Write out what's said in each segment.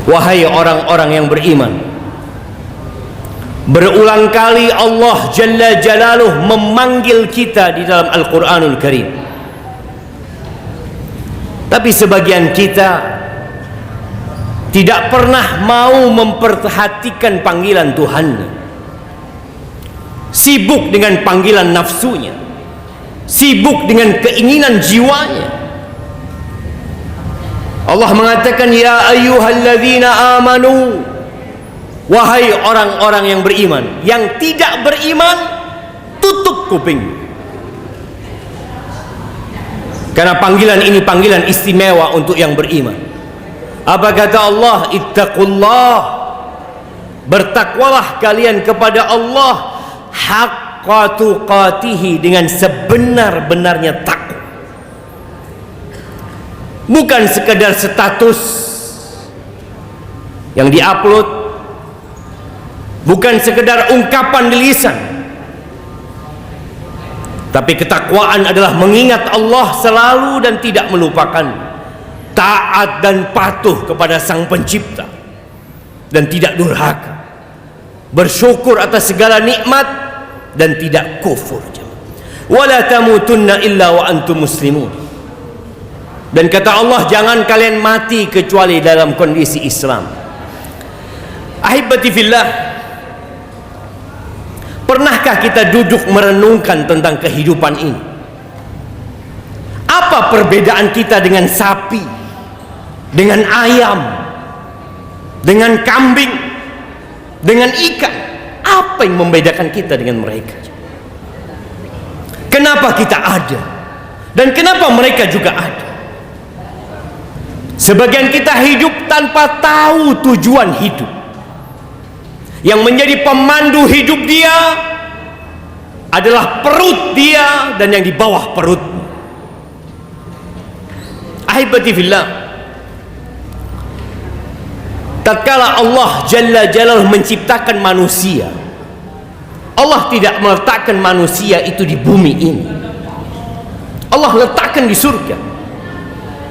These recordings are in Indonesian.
Wahai orang-orang yang beriman. Berulang kali Allah Jalla Jalaluh memanggil kita di dalam Al-Quranul Karim. Tapi sebagian kita tidak pernah mau memperhatikan panggilan Tuhan. Sibuk dengan panggilan nafsunya, sibuk dengan keinginan jiwanya. Allah mengatakan, ya ayyuhalladzina amanu, wahai orang-orang yang beriman. Yang tidak beriman, tutup kuping. Karena panggilan ini panggilan istimewa untuk yang beriman. Apa kata Allah? Ittaqullah, bertakwalah kalian kepada Allah haqqa tuqatihi, dengan sebenar-benarnya takwa. Bukan sekedar status yang diupload, bukan sekedar ungkapan di lisan, tapi ketakwaan adalah mengingat Allah selalu dan tidak melupakan, taat dan patuh kepada Sang Pencipta, dan tidak durhaka, bersyukur atas segala nikmat dan tidak kufur. Wala tamutunna illa wa antum muslimun. Dan kata Allah, jangan kalian mati kecuali dalam kondisi Islam. Ahibati fillah, pernahkah kita duduk merenungkan tentang kehidupan ini? Apa perbedaan kita dengan sapi, dengan ayam, dengan kambing, dengan ikan? Apa yang membedakan kita dengan mereka? Kenapa kita ada? Dan kenapa mereka juga ada? Sebagian kita hidup tanpa tahu tujuan hidup. Yang menjadi pemandu hidup dia adalah perut dia dan yang di bawah perut. Ahibati fillah, tatkala Allah Jalla Jalaluh menciptakan manusia, Allah tidak meletakkan manusia itu di bumi ini. Allah letakkan di surga.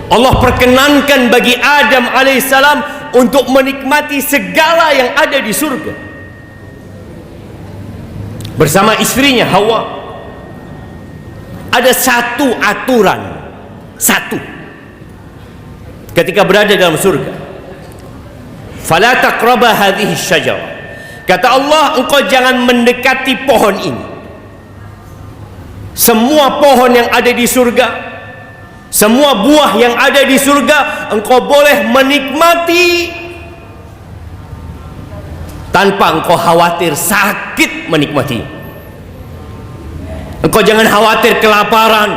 Allah perkenankan bagi Adam alaihissalam untuk menikmati segala yang ada di surga bersama istrinya Hawa. Ada satu aturan, satu, ketika berada dalam surga. Fala taqraba hadhihi syajarah. Kata Allah, engkau jangan mendekati pohon ini. Semua pohon yang ada di surga, semua buah yang ada di surga, engkau boleh menikmati tanpa engkau khawatir sakit menikmati. Engkau jangan khawatir kelaparan,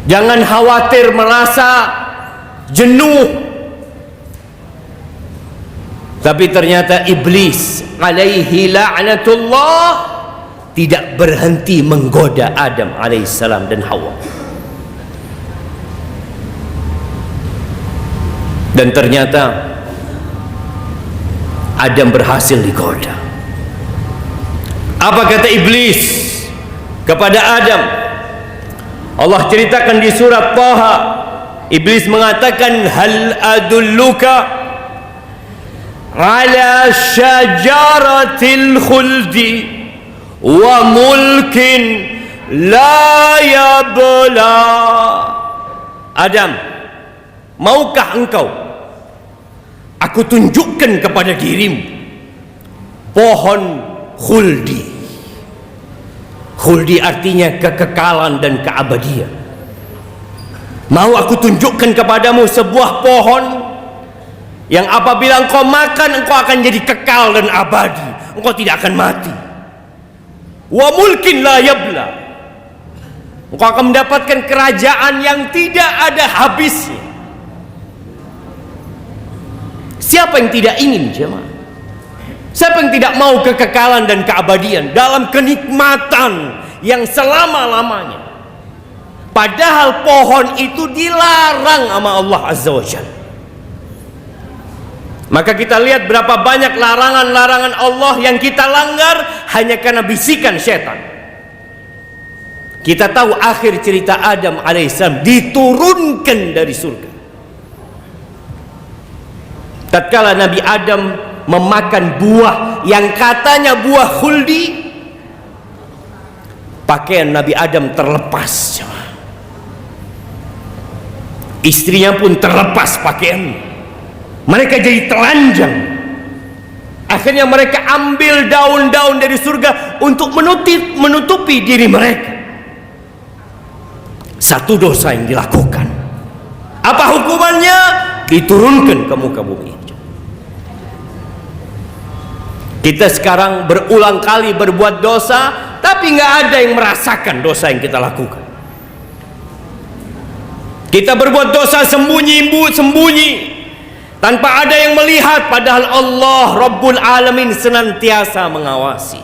jangan khawatir merasa jenuh. Tapi ternyata iblis alaihi la'natullah tidak berhenti menggoda Adam alaihissalam dan Hawa. Dan ternyata Adam berhasil digoda. Apa kata iblis kepada Adam? Allah ceritakan di surat Taha. Iblis mengatakan, hal adulluka ala syajaratil khuldi wa mulkin la yabla. Adam, maukah engkau aku tunjukkan kepada dirimu pohon khuldi? Khuldi artinya kekekalan dan keabadian. Mau aku tunjukkan kepadamu sebuah pohon yang apabila engkau makan, engkau akan jadi kekal dan abadi, engkau tidak akan mati. Wa mulkin la yabla, engkau akan mendapatkan kerajaan yang tidak ada habisnya. Siapa yang tidak ingin, jemaah? Siapa yang tidak mau kekekalan dan keabadian dalam kenikmatan yang selama-lamanya? Padahal pohon itu dilarang sama Allah Azza wa Jalla. Maka kita lihat berapa banyak larangan-larangan Allah yang kita langgar hanya karena bisikan setan. Kita tahu akhir cerita Adam alaihissalam diturunkan dari surga. tatkala Nabi Adam memakan buah yang katanya buah khuldi, pakaian Nabi Adam terlepas, istrinya pun terlepas pakaian, mereka jadi telanjang. Akhirnya mereka ambil daun-daun dari surga untuk menutupi diri mereka. Satu dosa yang dilakukan, apa hukumannya? Diturunkan ke muka bumi. Kita sekarang berulang kali berbuat dosa, tapi nggak ada yang merasakan dosa yang kita lakukan. Kita berbuat dosa sembunyi tanpa ada yang melihat, padahal Allah Rabbul Alamin senantiasa mengawasi.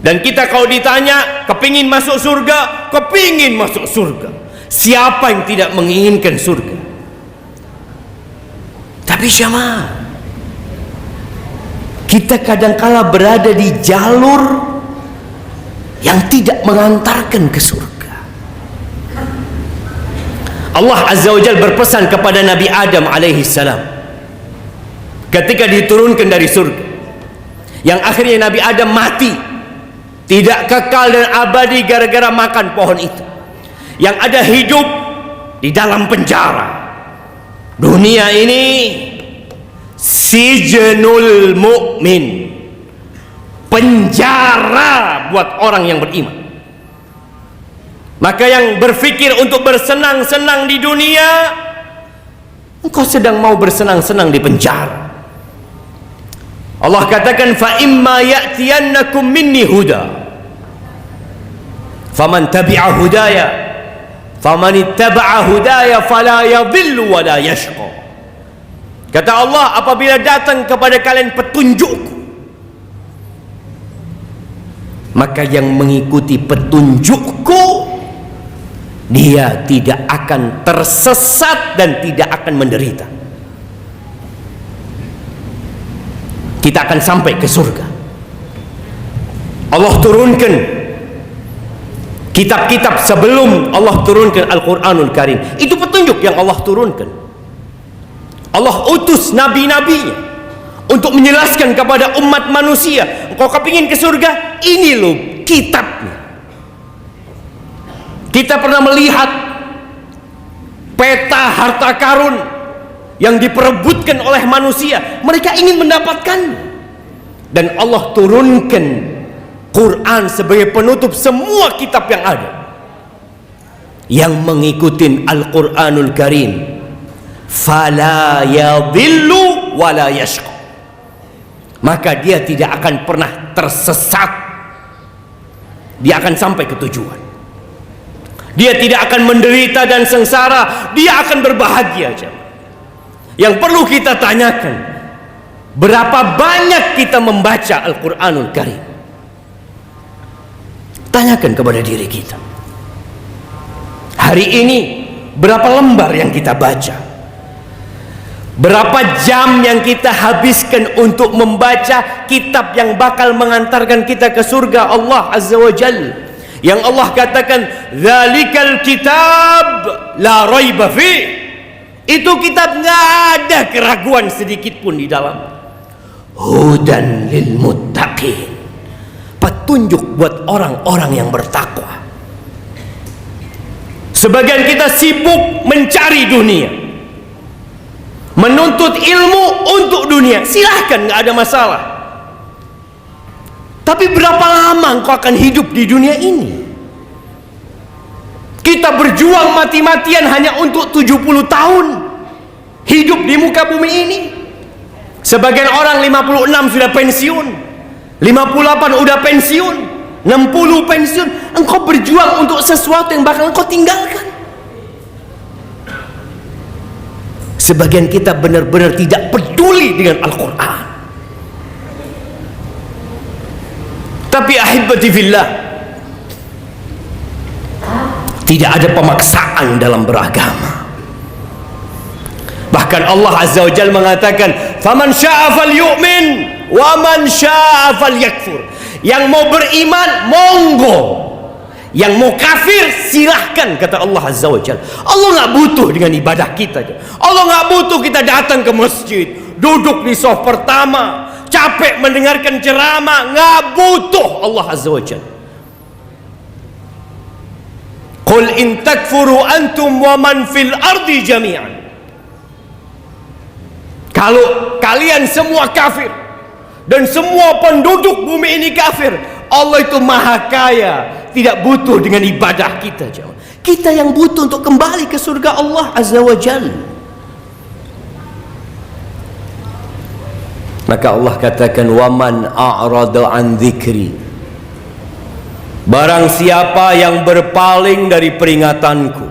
Dan kita kalau ditanya kepingin masuk surga, kepingin masuk surga. Siapa yang tidak menginginkan surga? Tapi syama, kita kadangkala berada di jalur yang tidak mengantarkan ke surga. Allah Azza wa Jalla berpesan kepada Nabi Adam alaihi salam ketika diturunkan dari surga, yang akhirnya Nabi Adam mati, tidak kekal dan abadi gara-gara makan pohon itu. Yang ada hidup di dalam penjara. Dunia ini sijnul mu'min, penjara buat orang yang beriman. Maka yang berpikir untuk bersenang-senang di dunia, engkau sedang mau bersenang-senang di penjara. Allah katakan, fa imma ya'tiyannakum minni huda faman tabi'a hudaya faman ittaba'a hudaya fala yadhillu wa la yashqa. Kata Allah, apabila datang kepada kalian petunjukku, maka yang mengikuti petunjukku, dia tidak akan tersesat dan tidak akan menderita. Kita akan sampai ke surga. Allah turunkan kitab-kitab sebelum Allah turunkan Al-Quranul Karim. Itu petunjuk yang Allah turunkan. Allah utus nabi-nabinya untuk menjelaskan kepada umat manusia, engkau kepingin ke surga, ini loh kitabnya. Kita pernah melihat peta harta karun yang diperebutkan oleh manusia, mereka ingin mendapatkannya, dan Allah turunkan Quran sebagai penutup semua kitab yang ada. Yang mengikuti Al-Quranul Karim, fala yadhillu wala yashqa, maka dia tidak akan pernah tersesat, dia akan sampai ke tujuan. Dia tidak akan menderita dan sengsara, dia akan berbahagia. Yang perlu kita tanyakan, berapa banyak kita membaca Al-Quranul Karim? Tanyakan kepada diri kita, hari ini berapa lembar yang kita baca? Berapa jam yang kita habiskan untuk membaca kitab yang bakal mengantarkan kita ke surga Allah Azza wa Jalla? Yang Allah katakan, "Dzalikal kitab la raiba fi." Itu kitab nggak ada keraguan sedikit pun di dalam. Hudan lil muttaqin, petunjuk buat orang-orang yang bertakwa. Sebagian kita sibuk mencari dunia, menuntut ilmu untuk dunia, silahkan, nggak ada masalah. Tapi berapa lama engkau akan hidup di dunia ini? Kita berjuang mati-matian hanya untuk 70 tahun hidup di muka bumi ini. Sebagian orang 56 sudah pensiun, 58 udah pensiun, 60 pensiun. Engkau berjuang untuk sesuatu yang bakal engkau tinggalkan. Sebagian kita benar-benar tidak peduli dengan Al-Quran. Tapi ahibati fillah, tidak ada pemaksaan dalam beragama. Bahkan Allah Azza wa Jalla mengatakan, faman syaa falyu'min wa man syaa falyakfur. Yang mau beriman monggo, Yang mau kafir silahkan, kata Allah Azza wa Jalla. Allah nggak butuh dengan ibadah kita. Allah nggak butuh kita datang ke masjid, duduk di shaf pertama, capek mendengarkan ceramah. Nggak butuh Allah Azza wa Jalla. Qul in takfuru antum wa man fil ardi jami'an. Kalau kalian semua kafir dan semua penduduk bumi ini kafir, Allah itu maha kaya, tidak butuh dengan ibadah kita. Kita yang butuh untuk kembali ke surga Allah Azza wa Jalla. Maka Allah katakan, waman a'rada an dzikri, barang siapa yang berpaling dari peringatanku.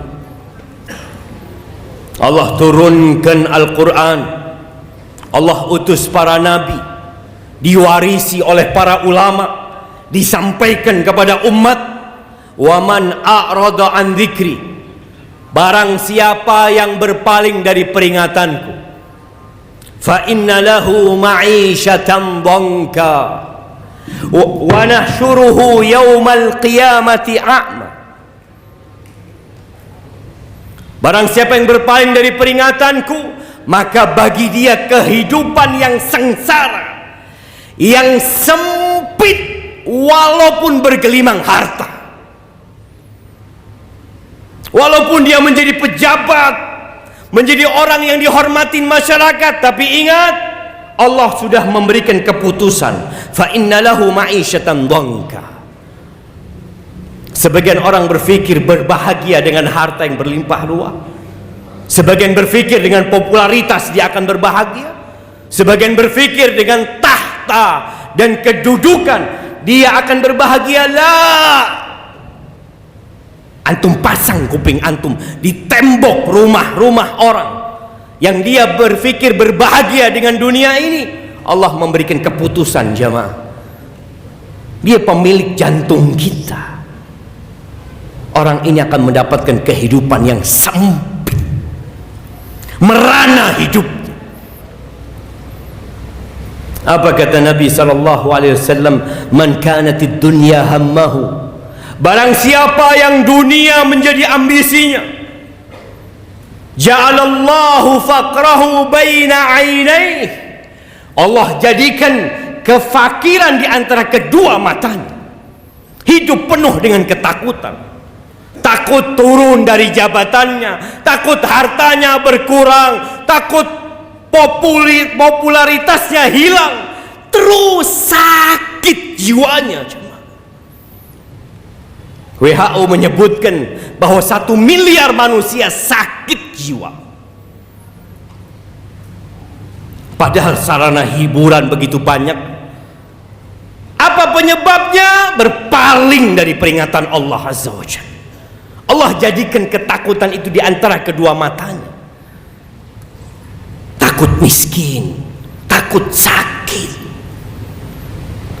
Allah turunkan Al-Quran, Allah utus para nabi, diwarisi oleh para ulama, disampaikan kepada umat. Waman a'rada an dzikri, barang siapa yang berpaling dari peringatanku, fa inna lahu ma'isyatan dhanka wa nahsyuruhu yaumal qiyamati a'ma. Barang siapa yang berpaling dari peringatanku, maka bagi dia kehidupan yang sengsara, yang sempit, walaupun bergelimang harta. Walaupun dia menjadi pejabat, menjadi orang yang dihormatin masyarakat, tapi ingat, Allah sudah memberikan keputusan, fa inna lahu ma'isyatan dhanka. Sebagian orang berpikir berbahagia dengan harta yang berlimpah ruah. Sebagian berpikir dengan popularitas dia akan berbahagia. Sebagian berpikir dengan tahta dan kedudukan dia akan berbahagia. Lah, antum pasang kuping antum di tembok rumah-rumah orang yang dia berpikir berbahagia dengan dunia ini. Allah memberikan keputusan, jamaah. Dia pemilik jantung kita. Orang ini akan mendapatkan kehidupan yang sempit, merana hidup. Apa kata Nabi SAW? Man kanatid dunya hammahu, barang siapa yang dunia menjadi ambisinya, ja'alallahu faqrahu baina 'ainaihi, Allah jadikan kefakiran di antara kedua matanya. Hidup penuh dengan ketakutan. Takut turun dari jabatannya, takut hartanya berkurang, takut popularitasnya hilang, terus sakit jiwanya. WHO menyebutkan bahwa 1 miliar manusia sakit jiwa. Padahal sarana hiburan begitu banyak. Apa penyebabnya? Berpaling dari peringatan Allah Azza wa Jalla. Allah jadikan ketakutan itu di antara kedua matanya. Takut miskin, takut sakit,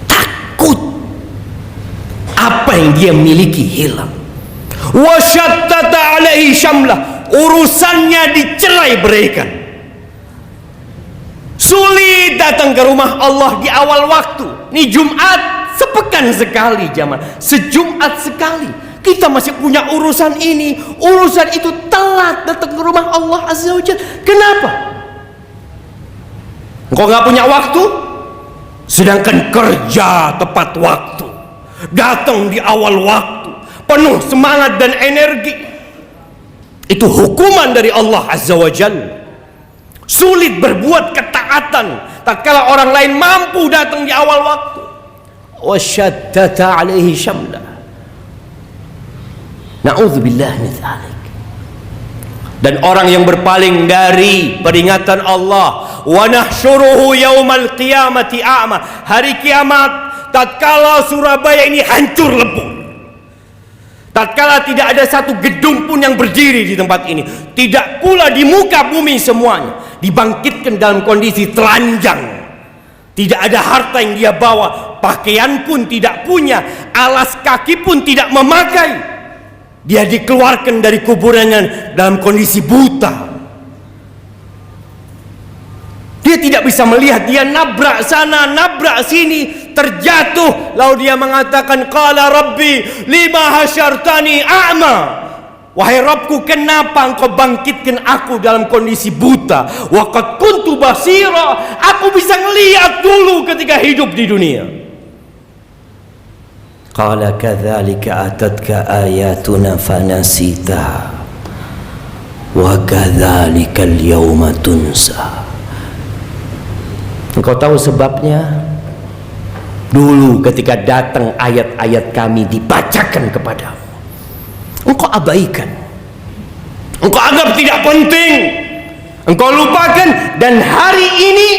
takut apa yang dia miliki hilang. Wasyattata alaihi syamlah, urusannya dicerai beraikan. Sulit datang ke rumah Allah di awal waktu. Ini Jumat, sepekan sekali jamaah, sejumat sekali. Kita masih punya urusan ini, urusan itu, telat datang ke rumah Allah Azza wa Jalla. Kenapa? Engkau gak punya waktu, sedangkan kerja tepat waktu, datang di awal waktu, penuh semangat dan energi. Itu hukuman dari Allah Azza wa Jalla. Sulit berbuat ketaatan tatkala orang lain mampu datang di awal waktu. Wasyattata alaihi syamlah. Na'udzubillah min dzalik. Dan orang yang berpaling dari peringatan Allah, wa nahsyuruhu yaumal qiyamati a'ma, hari kiamat tatkala Surabaya ini hancur lebur, tatkala tidak ada satu gedung pun yang berdiri di tempat ini, tidak pula di muka bumi semuanya, dibangkitkan dalam kondisi telanjang, tidak ada harta yang dia bawa, pakaian pun tidak punya, alas kaki pun tidak memakai. Dia dikeluarkan dari kuburannya dalam kondisi buta. Dia tidak bisa melihat, dia nabrak sana, nabrak sini, terjatuh, lalu dia mengatakan, qala rabbi lima hasyartani a'ma, wahai Rabbku, kenapa engkau bangkitkan aku dalam kondisi buta? Wa qad kuntu basira, aku bisa ngelihat dulu ketika hidup di dunia. Qala kadzalika atatka ayatuna fanasitaha wa kadzalika al-yawma tunsa. Engkau tahu sebabnya? Dulu ketika datang ayat-ayat kami dibacakan kepadamu, engkau abaikan, engkau anggap tidak penting, engkau lupakan, dan hari ini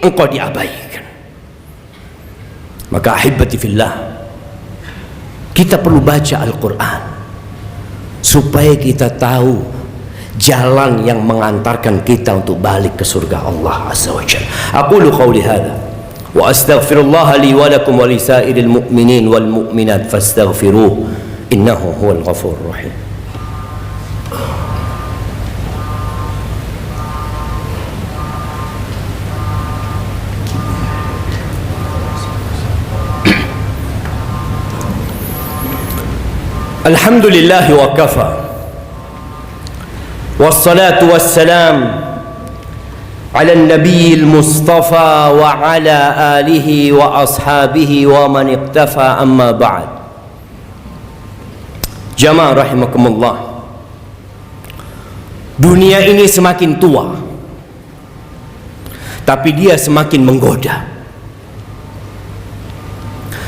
engkau diabaikan. Maka ahibati fillah, kita perlu baca Al-Quran supaya kita tahu jalan yang mengantarkan kita untuk balik ke surga Allah Azza wa Jalla. Aqulu qawli hadha wa astaghfirullah li wa lakum wa li sa'iril mu'minin wal mu'minat fastaghfiruh innahu huwal ghafurur rahim. Alhamdulillah wa kafa, wassalatu wassalam ala nabiyil mustafa wa ala alihi wa ashabihi wa man iqtafa, amma ba'd. Jamaah rahimakumullah, dunia ini semakin tua, tapi dia semakin menggoda.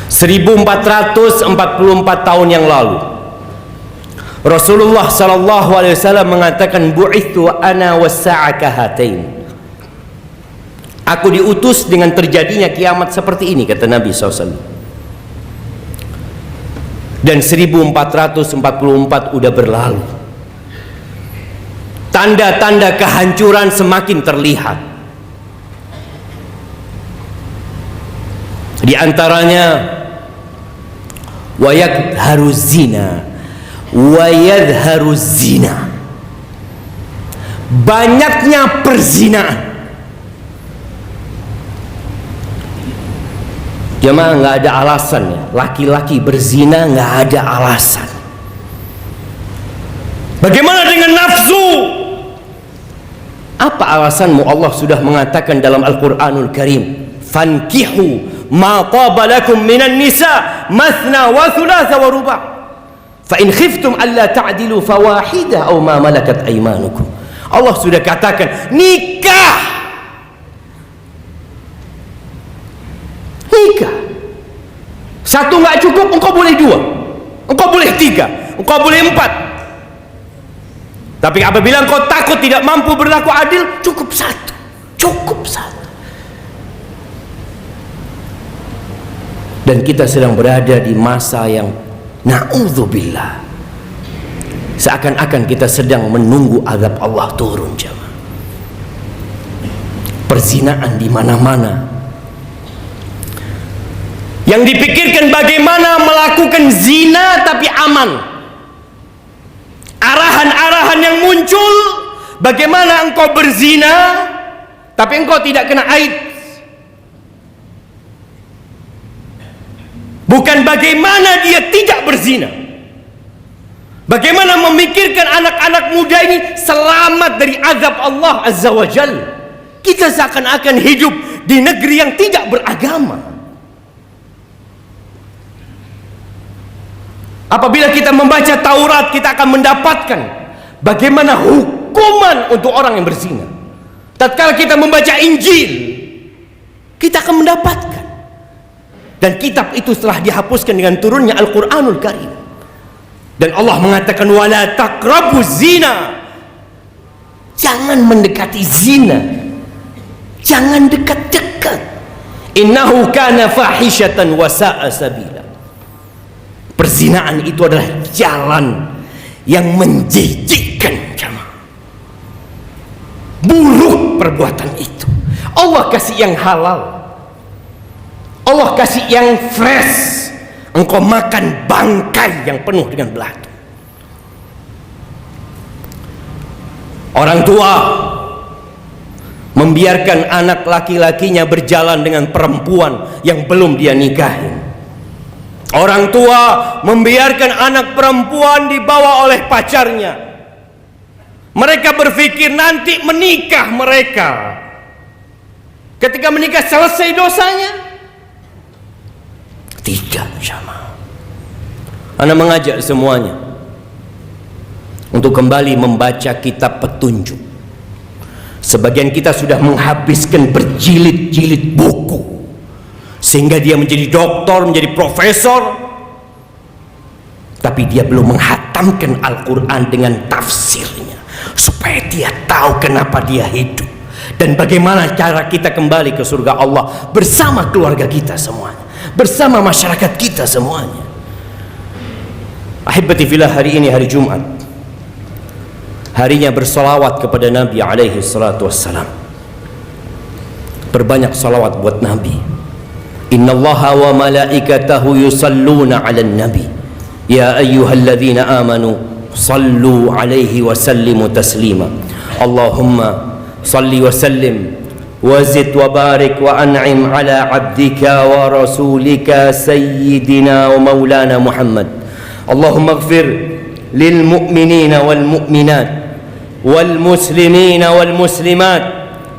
1444 tahun yang lalu Rasulullah sallallahu alaihi wasallam mengatakan, bu'ithu ana was-sa'a kahatain. Aku diutus dengan terjadinya kiamat seperti ini, kata Nabi SAW. Dan 1444 udah berlalu. Tanda-tanda kehancuran semakin terlihat. Di antaranya wa yakharu zina wa yadharu zina, banyaknya perzinaan. Jemaah, nggak ada alasan ya, laki-laki berzina nggak ada alasan. Bagaimana dengan nafsu? Apa alasanmu? Allah sudah mengatakan dalam Al-Quranul Karim, fankihu ma taba lakum minan nisa mathna wa thulatha wa ruba'. Fa in khiftum alla ta'dilu fawahidah aw ma malakat aymanukum. Allah sudah katakan, nikah. Nikah. Satu enggak cukup, engkau boleh dua, engkau boleh tiga, engkau boleh empat. Tapi apabila engkau takut tidak mampu berlaku adil, cukup satu. Cukup satu. Dan kita sedang berada di masa yang na'udzubillah, seakan-akan kita sedang menunggu azab Allah turun. Jemaah, perzinaan di mana-mana. Yang dipikirkan bagaimana melakukan zina tapi aman. Arahan-arahan yang muncul, bagaimana engkau berzina tapi engkau tidak kena AIDS. Bukan bagaimana dia tidak berzina, bagaimana memikirkan anak-anak muda ini selamat dari azab Allah Azza wa Jalla. Kita seakan-akan hidup di negeri yang tidak beragama. Apabila kita membaca Taurat, kita akan mendapatkan bagaimana hukuman untuk orang yang berzina. Tatkala kita membaca Injil, kita akan mendapatkan. Dan kitab itu setelah dihapuskan dengan turunnya Al-Quranul Karim. Dan Allah mengatakan, wala taqrabuz zina, jangan mendekati zina, jangan dekat-dekat. Innahu kana fahishatan wa sa'a sabila. Perzinaan itu adalah jalan yang menjijikkan. Buruk perbuatan itu. Allah kasih yang halal, Allah kasih yang fresh. Engkau makan bangkai yang penuh dengan belatung. Orang tua membiarkan anak laki-lakinya berjalan dengan perempuan yang belum dia nikahin. Orang tua membiarkan anak perempuan dibawa oleh pacarnya. Mereka berpikir nanti menikah mereka. Ketika menikah selesai dosanya? Tidak, sama. Ana mengajak semuanya untuk kembali membaca kitab petunjuk. Sebagian kita sudah menghabiskan berjilid-jilid buku sehingga dia menjadi doktor, menjadi profesor, tapi dia belum menghatamkan Al-Quran dengan tafsirnya supaya dia tahu kenapa dia hidup dan bagaimana cara kita kembali ke surga Allah bersama keluarga kita semuanya, bersama masyarakat kita semuanya. Ahibati fillah, hari ini hari Jumat, harinya bersolawat kepada Nabi alaihi salatu wassalam. Perbanyak salawat buat Nabi. Innallaha wa malaikatahu yusalluna 'alan nabi ya ayyuhalladzina amanu sallu 'alaihi wa sallimu taslima. Allahumma salli wa sallim wa zid wa barik wa an'im 'ala 'abdika wa rasulika sayyidina wa maulana Muhammad. Allahumma ighfir lil mu'minina wal mu'minat wal muslimina wal muslimat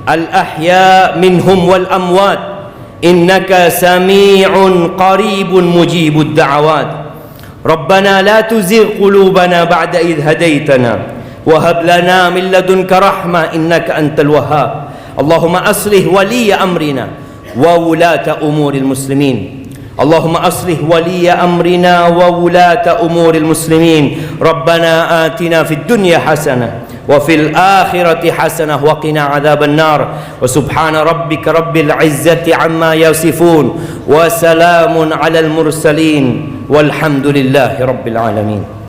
al ahya minhum wal amwat innaka sami'un qaribun mujibud da'awat. Rabbana la tuzigh qulubana ba'da idh hadaitana wa hab lana min ladunka rahmah innaka antal wahhab. Allahumma aslih waliya amrina wa wulata umuril muslimin. اللهم أصلح ولي أمرنا وولاة أمور المسلمين. ربنا آتنا في الدنيا حسنة وفي الآخرة حسنة وقنا عذاب النار. وسبحان ربك رب العزة عما يصفون وسلام على المرسلين والحمد لله رب العالمين.